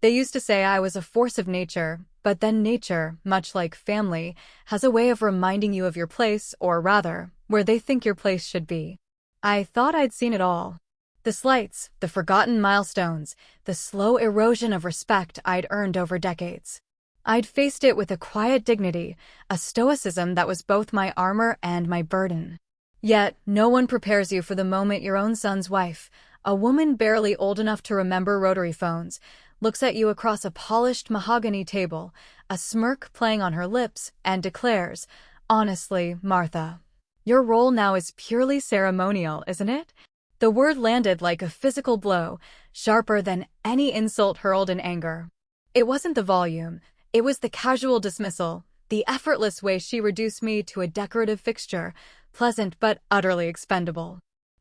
They used to say I was a force of nature, but then nature, much like family, has a way of reminding you of your place, or rather, where they think your place should be. I thought I'd seen it all. The slights, the forgotten milestones, the slow erosion of respect I'd earned over decades. I'd faced it with a quiet dignity, a stoicism that was both my armor and my burden. Yet, no one prepares you for the moment your own son's wife, a woman barely old enough to remember rotary phones, looks at you across a polished mahogany table, a smirk playing on her lips, and declares, "Honestly, Martha, your role now is purely ceremonial, isn't it?" The word landed like a physical blow, sharper than any insult hurled in anger. It wasn't the volume, it was the casual dismissal, the effortless way she reduced me to a decorative fixture, pleasant but utterly expendable.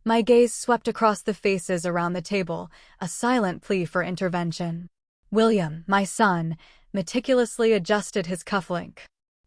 My gaze swept across the faces around the table, a silent plea for intervention. William, my son, meticulously adjusted his cufflink.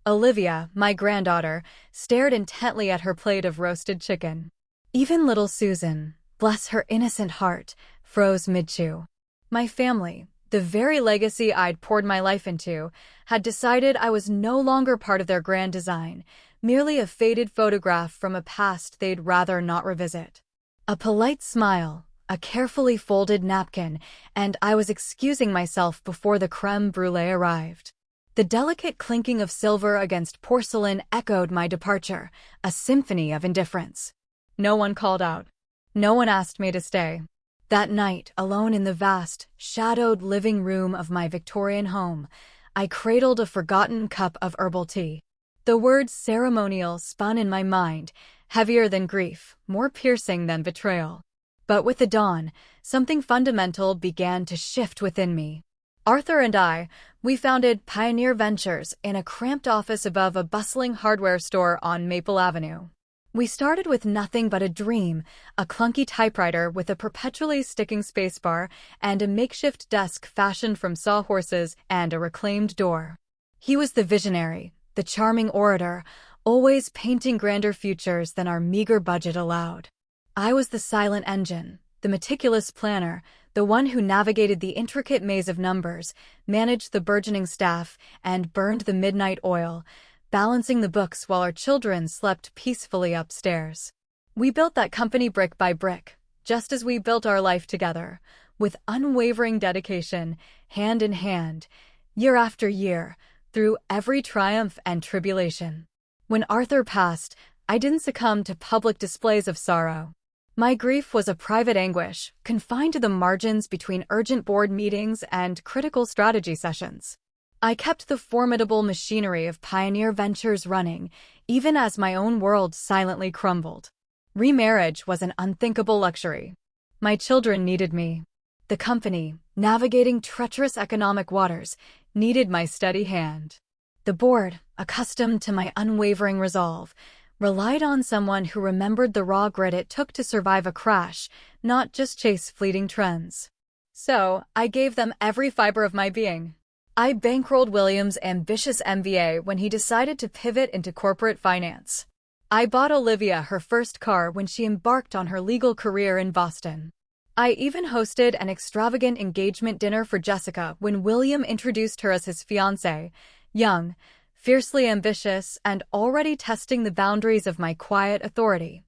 Olivia, my granddaughter, stared intently at her plate of roasted chicken. Even little Susan, bless her innocent heart, froze mid-chew. My family, the very legacy I'd poured my life into, had decided I was no longer part of their grand design, merely a faded photograph from a past they'd rather not revisit. A polite smile, a carefully folded napkin, and I was excusing myself before the crème brûlée arrived. The delicate clinking of silver against porcelain echoed my departure, a symphony of indifference. No one called out. No one asked me to stay. That night, alone in the vast, shadowed living room of my Victorian home, I cradled a forgotten cup of herbal tea. The word ceremonial spun in my mind, heavier than grief, more piercing than betrayal. But with the dawn, something fundamental began to shift within me. Arthur and we founded Pioneer Ventures in a cramped office above a bustling hardware store on Maple Avenue. We started with nothing but a dream, a clunky typewriter with a perpetually sticking spacebar and a makeshift desk fashioned from sawhorses and a reclaimed door. He was the visionary, the charming orator, always painting grander futures than our meager budget allowed. I was the silent engine, the meticulous planner, the one who navigated the intricate maze of numbers, managed the burgeoning staff, and burned the midnight oil, balancing the books while our children slept peacefully upstairs. We built that company brick by brick, just as we built our life together, with unwavering dedication, hand in hand, year after year, through every triumph and tribulation. When Arthur passed, I didn't succumb to public displays of sorrow. My grief was a private anguish, confined to the margins between urgent board meetings and critical strategy sessions. I kept the formidable machinery of Pioneer Ventures running, even as my own world silently crumbled. Remarriage was an unthinkable luxury. My children needed me. The company, navigating treacherous economic waters, needed my steady hand. The board, accustomed to my unwavering resolve, relied on someone who remembered the raw grit it took to survive a crash, not just chase fleeting trends. So, I gave them every fiber of my being. I bankrolled William's ambitious MBA when he decided to pivot into corporate finance. I bought Olivia her first car when she embarked on her legal career in Boston. I even hosted an extravagant engagement dinner for Jessica when William introduced her as his fiancé, young, fiercely ambitious, and already testing the boundaries of my quiet authority.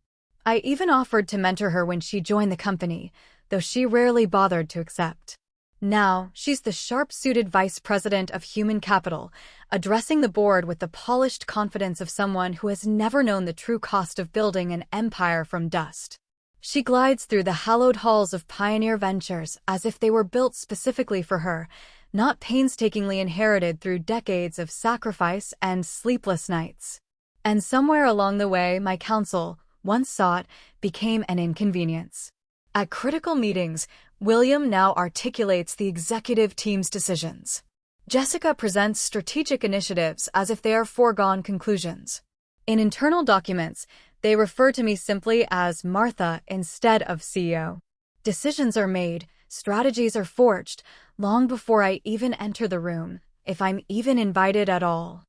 I even offered to mentor her when she joined the company, though she rarely bothered to accept. Now, she's the sharp-suited vice president of human capital, addressing the board with the polished confidence of someone who has never known the true cost of building an empire from dust. She glides through the hallowed halls of Pioneer Ventures as if they were built specifically for her, not painstakingly inherited through decades of sacrifice and sleepless nights. And somewhere along the way, my counsel, once sought, became an inconvenience. At critical meetings, William now articulates the executive team's decisions. Jessica presents strategic initiatives as if they are foregone conclusions. In internal documents, they refer to me simply as Martha instead of CEO. Decisions are made, strategies are forged, long before I even enter the room, if I'm even invited at all.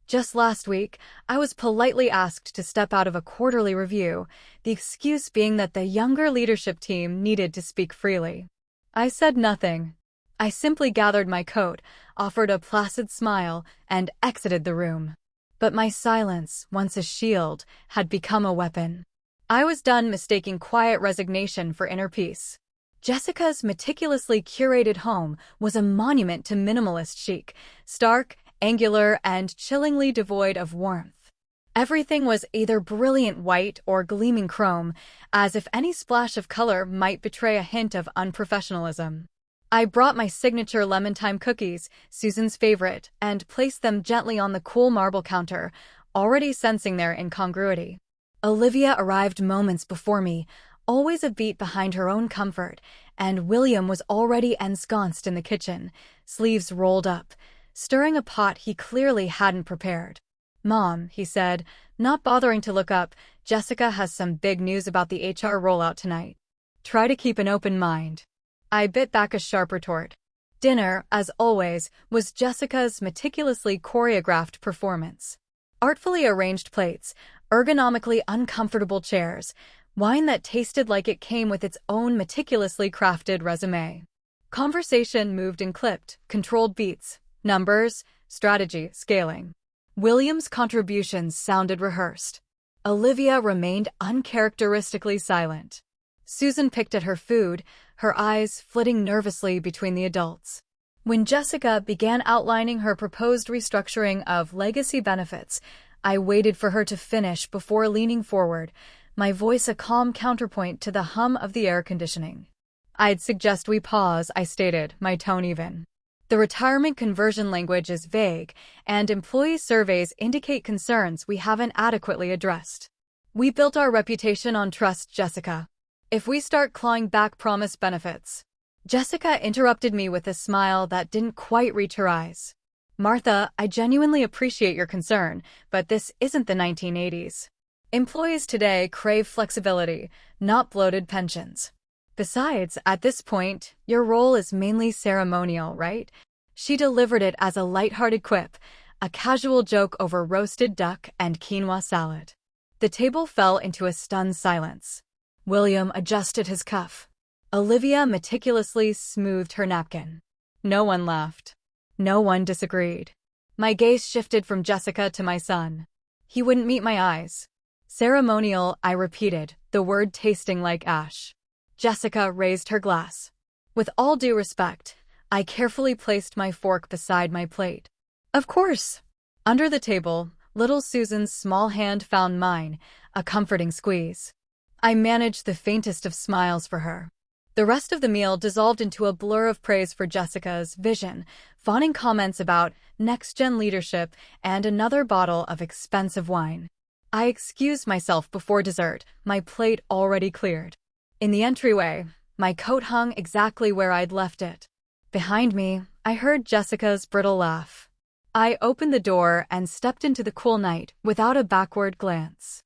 Just last week, I was politely asked to step out of a quarterly review, the excuse being that the younger leadership team needed to speak freely. I said nothing. I simply gathered my coat, offered a placid smile, and exited the room. But my silence, once a shield, had become a weapon. I was done mistaking quiet resignation for inner peace. Jessica's meticulously curated home was a monument to minimalist chic, stark, angular, and chillingly devoid of warmth. Everything was either brilliant white or gleaming chrome, as if any splash of color might betray a hint of unprofessionalism. I brought my signature lemon thyme cookies, Susan's favorite, and placed them gently on the cool marble counter, already sensing their incongruity. Olivia arrived moments before me, always a beat behind her own comfort, and William was already ensconced in the kitchen, sleeves rolled up, stirring a pot he clearly hadn't prepared. "Mom," he said, not bothering to look up, "Jessica has some big news about the HR rollout tonight. Try to keep an open mind." I bit back a sharp retort. Dinner, as always, was Jessica's meticulously choreographed performance. Artfully arranged plates, ergonomically uncomfortable chairs, wine that tasted like it came with its own meticulously crafted resume. Conversation moved in clipped, controlled beats, numbers, strategy, scaling. William's contributions sounded rehearsed. Olivia remained uncharacteristically silent. Susan picked at her food, her eyes flitting nervously between the adults. When Jessica began outlining her proposed restructuring of legacy benefits, I waited for her to finish before leaning forward, my voice a calm counterpoint to the hum of the air conditioning. "I'd suggest we pause," I stated, my tone even. "The retirement conversion language is vague, and employee surveys indicate concerns we haven't adequately addressed. We built our reputation on trust, Jessica. If we start clawing back promised benefits..." Jessica interrupted me with a smile that didn't quite reach her eyes. "Martha, I genuinely appreciate your concern, but this isn't the 1980s. Employees today crave flexibility, not bloated pensions. Besides, at this point, your role is mainly ceremonial, right?" She delivered it as a lighthearted quip, a casual joke over roasted duck and quinoa salad. The table fell into a stunned silence. William adjusted his cuff. Olivia meticulously smoothed her napkin. No one laughed. No one disagreed. My gaze shifted from Jessica to my son. He wouldn't meet my eyes. "Ceremonial," I repeated, the word tasting like ash. Jessica raised her glass. With all due respect, I carefully placed my fork beside my plate. "Of course." Under the table, little Susan's small hand found mine, a comforting squeeze. I managed the faintest of smiles for her. The rest of the meal dissolved into a blur of praise for Jessica's vision, fawning comments about next-gen leadership and another bottle of expensive wine. I excused myself before dessert, my plate already cleared. In the entryway, my coat hung exactly where I'd left it. Behind me, I heard Jessica's brittle laugh. I opened the door and stepped into the cool night without a backward glance.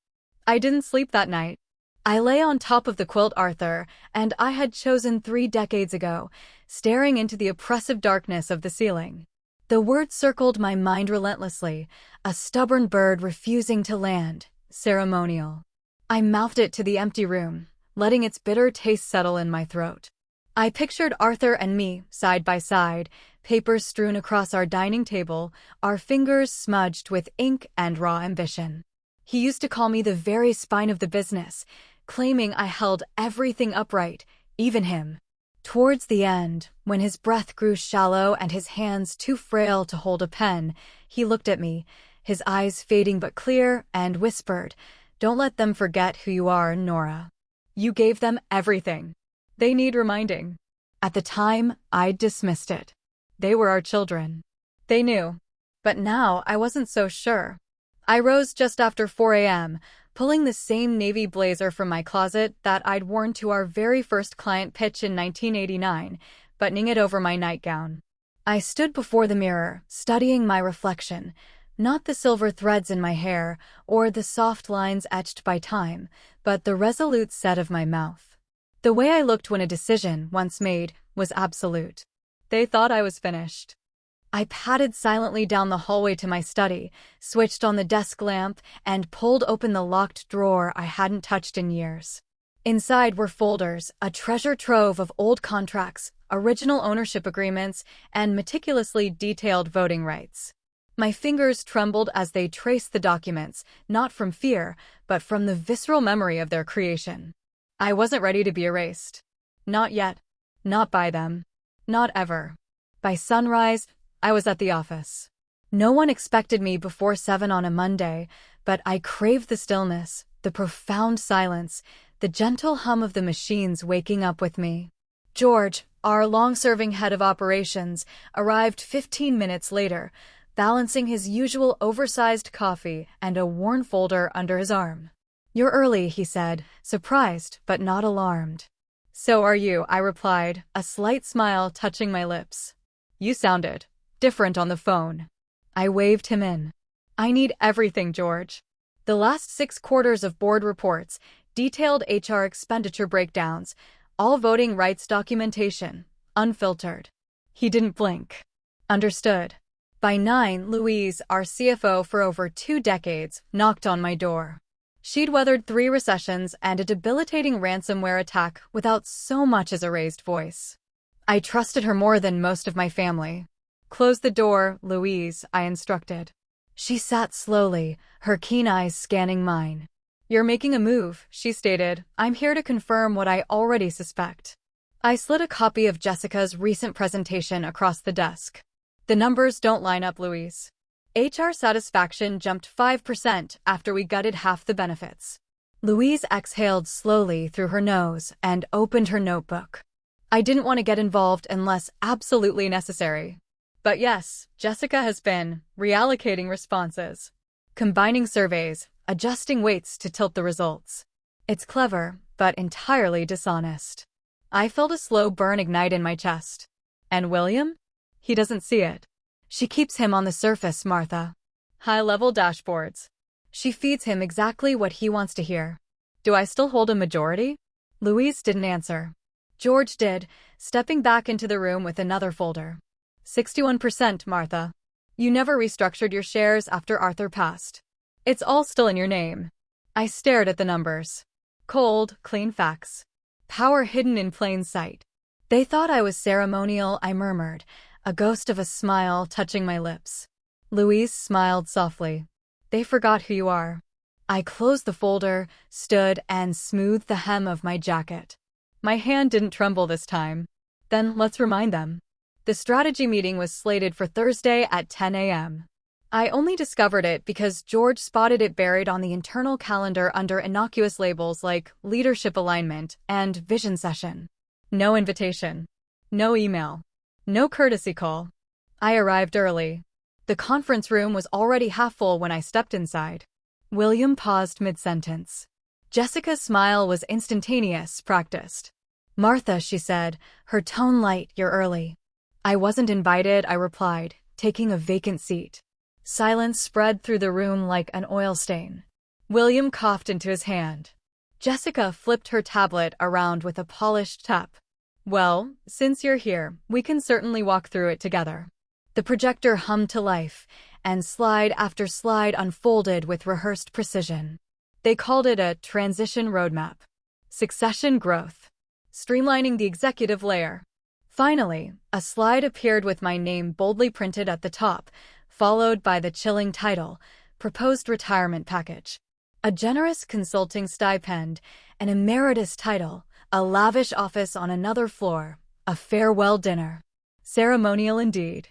I didn't sleep that night. I lay on top of the quilt Arthur and I had chosen 3 decades ago, staring into the oppressive darkness of the ceiling. The word circled my mind relentlessly, a stubborn bird refusing to land, ceremonial. I mouthed it to the empty room, letting its bitter taste settle in my throat. I pictured Arthur and me, side by side, papers strewn across our dining table, our fingers smudged with ink and raw ambition. He used to call me the very spine of the business, claiming I held everything upright, even him. Towards the end, when his breath grew shallow and his hands too frail to hold a pen, he looked at me, his eyes fading but clear, and whispered, "Don't let them forget who you are, Nora. You gave them everything. They need reminding." At the time, I'd dismissed it. They were our children. They knew. But now I wasn't so sure. I rose just after 4 a.m., pulling the same navy blazer from my closet that I'd worn to our very first client pitch in 1989, buttoning it over my nightgown. I stood before the mirror, studying my reflection, not the silver threads in my hair or the soft lines etched by time, but the resolute set of my mouth. The way I looked when a decision, once made, was absolute. They thought I was finished. I padded silently down the hallway to my study, switched on the desk lamp, and pulled open the locked drawer I hadn't touched in years. Inside were folders, a treasure trove of old contracts, original ownership agreements, and meticulously detailed voting rights. My fingers trembled as they traced the documents, not from fear, but from the visceral memory of their creation. I wasn't ready to be erased. Not yet. Not by them. Not ever. By sunrise, I was at the office. No one expected me before 7 on a Monday, but I craved the stillness, the profound silence, the gentle hum of the machines waking up with me. George, our long-serving head of operations, arrived 15 minutes later, balancing his usual oversized coffee and a worn folder under his arm. "You're early," he said, surprised but not alarmed. "So are you," I replied, a slight smile touching my lips. "You sounded different on the phone." I waved him in. "I need everything, George." The last 6 quarters of board reports, detailed HR expenditure breakdowns, all voting rights documentation, unfiltered. He didn't blink. Understood. By 9, Louise, our CFO for over 2 decades, knocked on my door. She'd weathered 3 recessions and a debilitating ransomware attack without so much as a raised voice. I trusted her more than most of my family. "Close the door, Louise," I instructed. She sat slowly, her keen eyes scanning mine. "You're making a move," she stated. "I'm here to confirm what I already suspect." I slid a copy of Jessica's recent presentation across the desk. "The numbers don't line up, Louise. HR satisfaction jumped 5% after we gutted half the benefits." Louise exhaled slowly through her nose and opened her notebook. "I didn't want to get involved unless absolutely necessary. But yes, Jessica has been reallocating responses, combining surveys, adjusting weights to tilt the results. It's clever, but entirely dishonest." I felt a slow burn ignite in my chest. "And William? He doesn't see it. She keeps him on the surface, Martha. High-level dashboards. She feeds him exactly what he wants to hear." "Do I still hold a majority?" Louise didn't answer. George did, stepping back into the room with another folder. 61%, Martha. You never restructured your shares after Arthur passed. It's all still in your name." I stared at the numbers. Cold, clean facts. Power hidden in plain sight. "They thought I was ceremonial," I murmured, a ghost of a smile touching my lips. Louise smiled softly. "They forgot who you are." I closed the folder, stood, and smoothed the hem of my jacket. My hand didn't tremble this time. "Then let's remind them." The strategy meeting was slated for Thursday at 10 a.m. I only discovered it because George spotted it buried on the internal calendar under innocuous labels like leadership alignment and vision session. No invitation. No email. No courtesy call. I arrived early. The conference room was already half full when I stepped inside. William paused mid-sentence. Jessica's smile was instantaneous, practiced. "Martha," she said, her tone light, "you're early." "I wasn't invited," I replied, taking a vacant seat. Silence spread through the room like an oil stain. William coughed into his hand. Jessica flipped her tablet around with a polished tap. "Well, since you're here, we can certainly walk through it together." The projector hummed to life, and slide after slide unfolded with rehearsed precision. They called it a transition roadmap. Succession growth. Streamlining the executive layer. Finally, a slide appeared with my name boldly printed at the top, followed by the chilling title, Proposed Retirement Package. A generous consulting stipend, an emeritus title, a lavish office on another floor, a farewell dinner. Ceremonial indeed.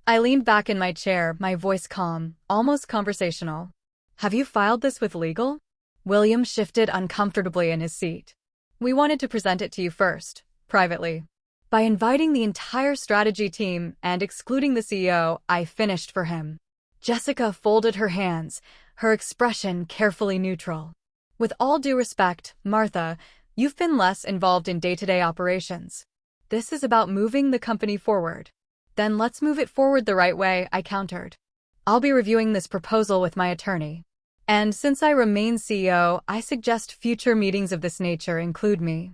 I leaned back in my chair, my voice calm, almost conversational. "Have you filed this with legal?" William shifted uncomfortably in his seat. "We wanted to present it to you first, privately. By inviting the entire strategy team and excluding the CEO, I finished for him." Jessica folded her hands, her expression carefully neutral. "With all due respect, Martha, you've been less involved in day-to-day operations. This is about moving the company forward." "Then let's move it forward the right way," I countered. "I'll be reviewing this proposal with my attorney. And since I remain CEO, I suggest future meetings of this nature include me."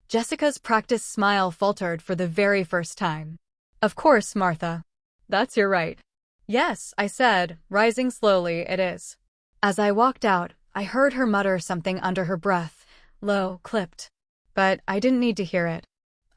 Jessica's practiced smile faltered for the very first time. "Of course, Martha. That's your right." "Yes," I said, rising slowly, "it is." As I walked out, I heard her mutter something under her breath, Low, clipped. But I didn't need to hear it.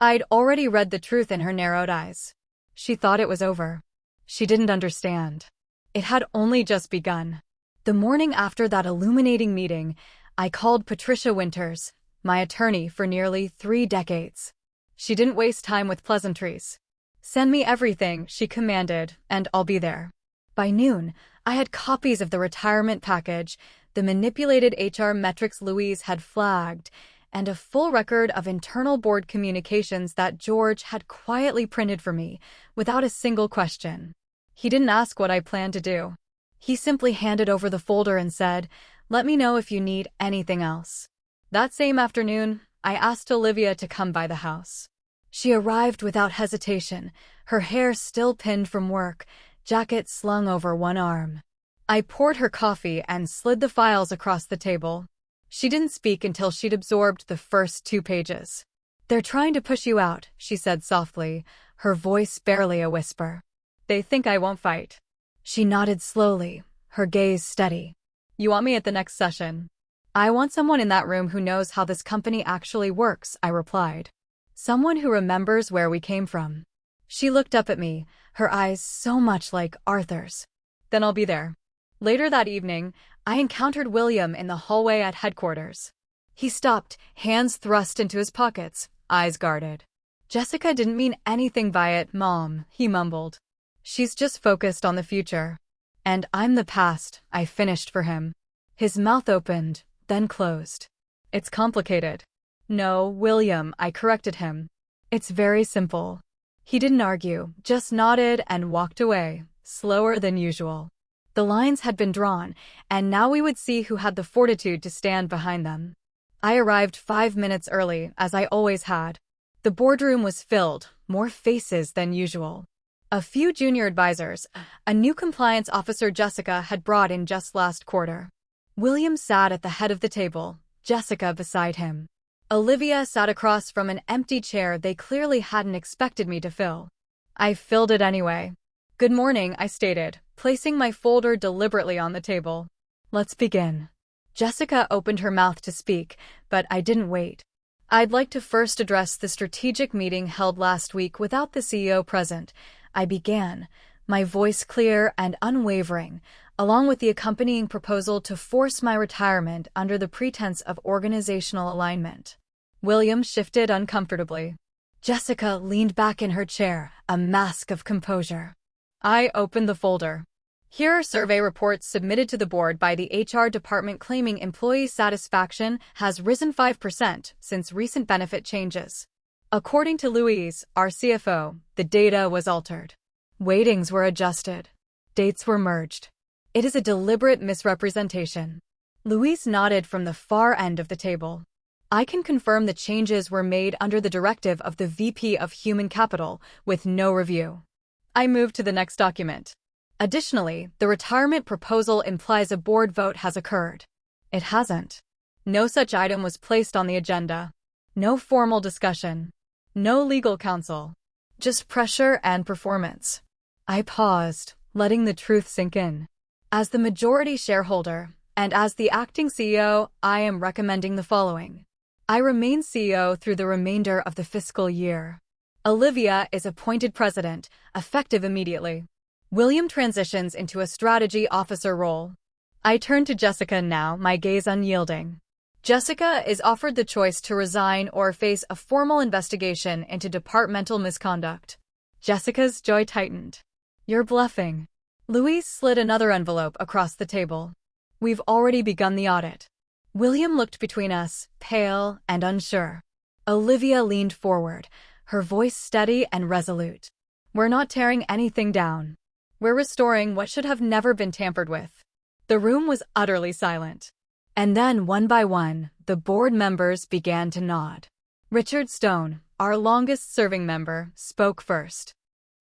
I'd already read the truth in her narrowed eyes. She thought it was over. She didn't understand. It had only just begun. The morning after that illuminating meeting, I called Patricia Winters, my attorney for nearly 3 decades. She didn't waste time with pleasantries. Send me everything, she commanded, and I'll be there. By noon, I had copies of the retirement package, the manipulated HR metrics Louise had flagged, and a full record of internal board communications that George had quietly printed for me, without a single question. He didn't ask what I planned to do. He simply handed over the folder and said, "Let me know if you need anything else." That same afternoon, I asked Olivia to come by the house. She arrived without hesitation, her hair still pinned from work, jacket slung over one arm. I poured her coffee and slid the files across the table. She didn't speak until she'd absorbed the first 2 pages. "They're trying to push you out," she said softly, her voice barely a whisper. "They think I won't fight." She nodded slowly, her gaze steady. "You want me at the next session?" "I want someone in that room who knows how this company actually works," I replied. "Someone who remembers where we came from." She looked up at me, her eyes so much like Arthur's. "Then I'll be there." Later that evening, I encountered William in the hallway at headquarters. He stopped, hands thrust into his pockets, eyes guarded. "Jessica didn't mean anything by it, Mom," he mumbled. "She's just focused on the future." "And I'm the past," I finished for him. His mouth opened, then closed. "It's complicated." "No, William," I corrected him. "It's very simple." He didn't argue, just nodded and walked away, slower than usual. The lines had been drawn, and now we would see who had the fortitude to stand behind them. I arrived 5 minutes early, as I always had. The boardroom was filled, more faces than usual. A few junior advisors, a new compliance officer Jessica had brought in just last quarter. William sat at the head of the table, Jessica beside him. Olivia sat across from an empty chair they clearly hadn't expected me to fill. I filled it anyway. "Good morning," I stated, placing my folder deliberately on the table. "Let's begin." Jessica opened her mouth to speak, but I didn't wait. "I'd like to first address the strategic meeting held last week without the CEO present," I began, my voice clear and unwavering, along with the accompanying proposal to force my retirement under the pretense of organizational alignment. William shifted uncomfortably. Jessica leaned back in her chair, a mask of composure. I opened the folder. "Here are survey reports submitted to the board by the HR department claiming employee satisfaction has risen 5% since recent benefit changes. According to Louise, our CFO, the data was altered. Weightings were adjusted. Dates were merged. It is a deliberate misrepresentation." Louise nodded from the far end of the table. "I can confirm the changes were made under the directive of the VP of Human Capital, with no review." I moved to the next document. Additionally, the retirement proposal implies a board vote has occurred. It hasn't. No such item was placed on the agenda. No formal discussion. No legal counsel. Just pressure and performance. I paused, letting the truth sink in. As the majority shareholder, and as the acting CEO, I am recommending the following. I remain CEO through the remainder of the fiscal year. Olivia is appointed president, effective immediately. William transitions into a strategy officer role. I turn to Jessica now, my gaze unyielding. Jessica is offered the choice to resign or face a formal investigation into departmental misconduct. Jessica's jaw tightened. "You're bluffing." Louise slid another envelope across the table. "We've already begun the audit." William looked between us, pale and unsure. Olivia leaned forward, her voice steady and resolute. "We're not tearing anything down. We're restoring what should have never been tampered with." The room was utterly silent. And then, one by one, the board members began to nod. Richard Stone, our longest-serving member, spoke first.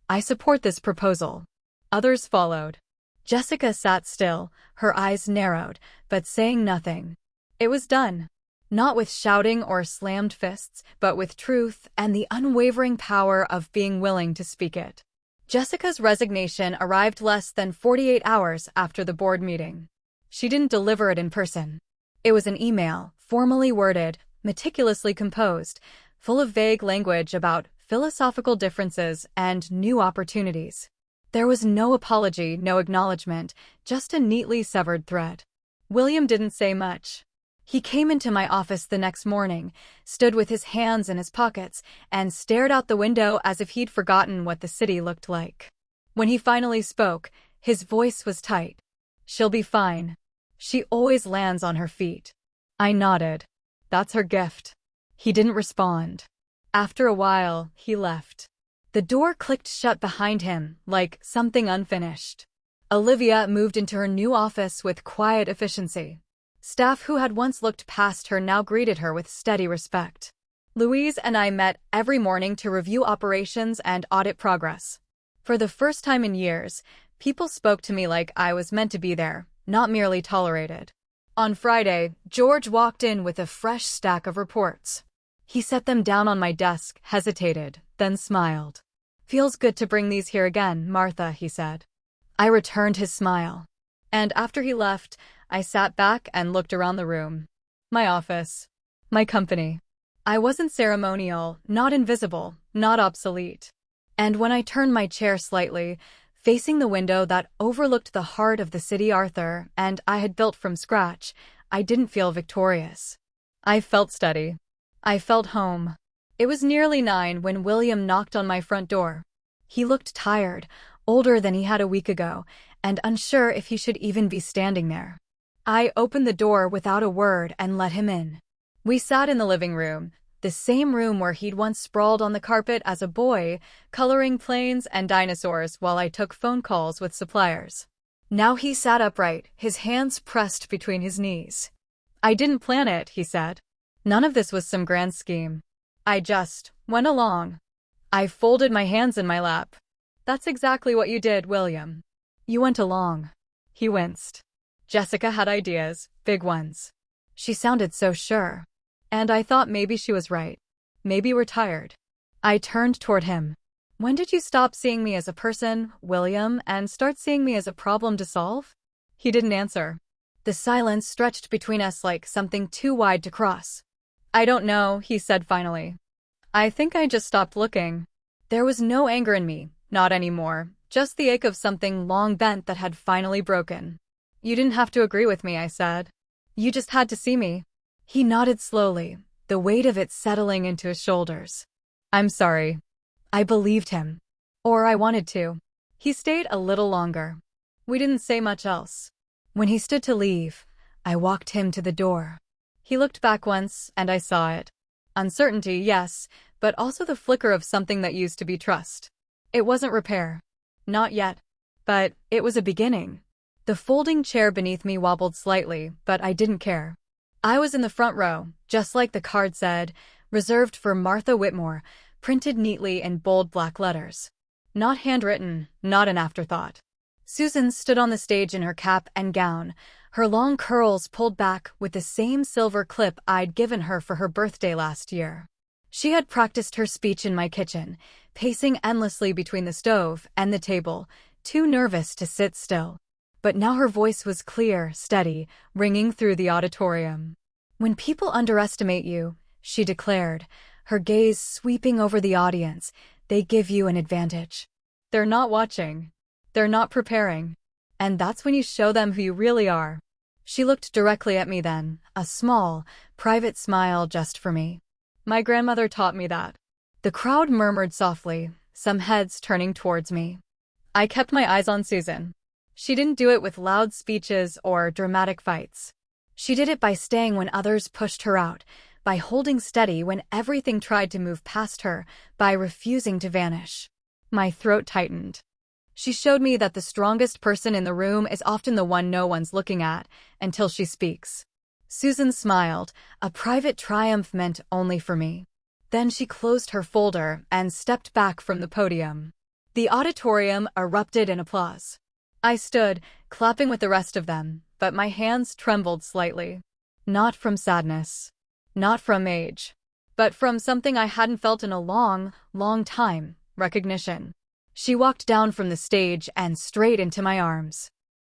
"I support this proposal." Others followed. Jessica sat still, her eyes narrowed, but saying nothing. It was done. Not with shouting or slammed fists, but with truth and the unwavering power of being willing to speak it. Jessica's resignation arrived less than 48 hours after the board meeting. She didn't deliver it in person. It was an email, formally worded, meticulously composed, full of vague language about philosophical differences and new opportunities. There was no apology, no acknowledgement, just a neatly severed thread. William didn't say much. He came into my office the next morning, stood with his hands in his pockets, and stared out the window as if he'd forgotten what the city looked like. When he finally spoke, his voice was tight. "She'll be fine. She always lands on her feet." I nodded. "That's her gift." He didn't respond. After a while, he left. The door clicked shut behind him, like something unfinished. Olivia moved into her new office with quiet efficiency. Staff who had once looked past her now greeted her with steady respect. Louise and I met every morning to review operations and audit progress. For the first time in years, people spoke to me like I was meant to be there, not merely tolerated. On Friday, George walked in with a fresh stack of reports. He set them down on my desk, hesitated, then smiled. "Feels good to bring these here again, Martha," he said. I returned his smile. And after he left, I sat back and looked around the room. My office. My company. I wasn't ceremonial, not invisible, not obsolete. And when I turned my chair slightly, facing the window that overlooked the heart of the city Arthur and I had built from scratch, I didn't feel victorious. I felt steady. I felt home. It was nearly 9 when William knocked on my front door. He looked tired, older than he had a week ago, and unsure if he should even be standing there. I opened the door without a word and let him in. We sat in the living room, the same room where he'd once sprawled on the carpet as a boy, coloring planes and dinosaurs while I took phone calls with suppliers. Now he sat upright, his hands pressed between his knees. "I didn't plan it," he said. "None of this was some grand scheme. I just went along." I folded my hands in my lap. "That's exactly what you did, William. You went along." He winced. Jessica had ideas, big ones. She sounded so sure. And I thought maybe she was right. Maybe we're tired. I turned toward him. "When did you stop seeing me as a person, William, and start seeing me as a problem to solve?" He didn't answer. The silence stretched between us like something too wide to cross. "I don't know," he said finally. "I think I just stopped looking." There was no anger in me, not anymore, just the ache of something long bent that had finally broken. "You didn't have to agree with me," I said. "You just had to see me." He nodded slowly, the weight of it settling into his shoulders. "I'm sorry." I believed him. Or I wanted to. He stayed a little longer. We didn't say much else. When he stood to leave, I walked him to the door. He looked back once, and I saw it. Uncertainty, yes, but also the flicker of something that used to be trust. It wasn't repair. Not yet. But it was a beginning. The folding chair beneath me wobbled slightly, but I didn't care. I was in the front row, just like the card said, reserved for Martha Whitmore, printed neatly in bold black letters. Not handwritten, not an afterthought. Susan stood on the stage in her cap and gown, her long curls pulled back with the same silver clip I'd given her for her birthday last year. She had practiced her speech in my kitchen, pacing endlessly between the stove and the table, too nervous to sit still. But now her voice was clear, steady, ringing through the auditorium. "When people underestimate you," she declared, her gaze sweeping over the audience, "they give you an advantage. They're not watching. They're not preparing. And that's when you show them who you really are." She looked directly at me then, a small, private smile just for me. "My grandmother taught me that." The crowd murmured softly, some heads turning towards me. I kept my eyes on Susan. She didn't do it with loud speeches or dramatic fights. She did it by staying when others pushed her out, by holding steady when everything tried to move past her, by refusing to vanish. My throat tightened. She showed me that the strongest person in the room is often the one no one's looking at, until she speaks. Susan smiled, a private triumph meant only for me. Then she closed her folder and stepped back from the podium. The auditorium erupted in applause. I stood, clapping with the rest of them, but my hands trembled slightly. Not from sadness. Not from age. But from something I hadn't felt in a long, long time, recognition. She walked down from the stage and straight into my arms.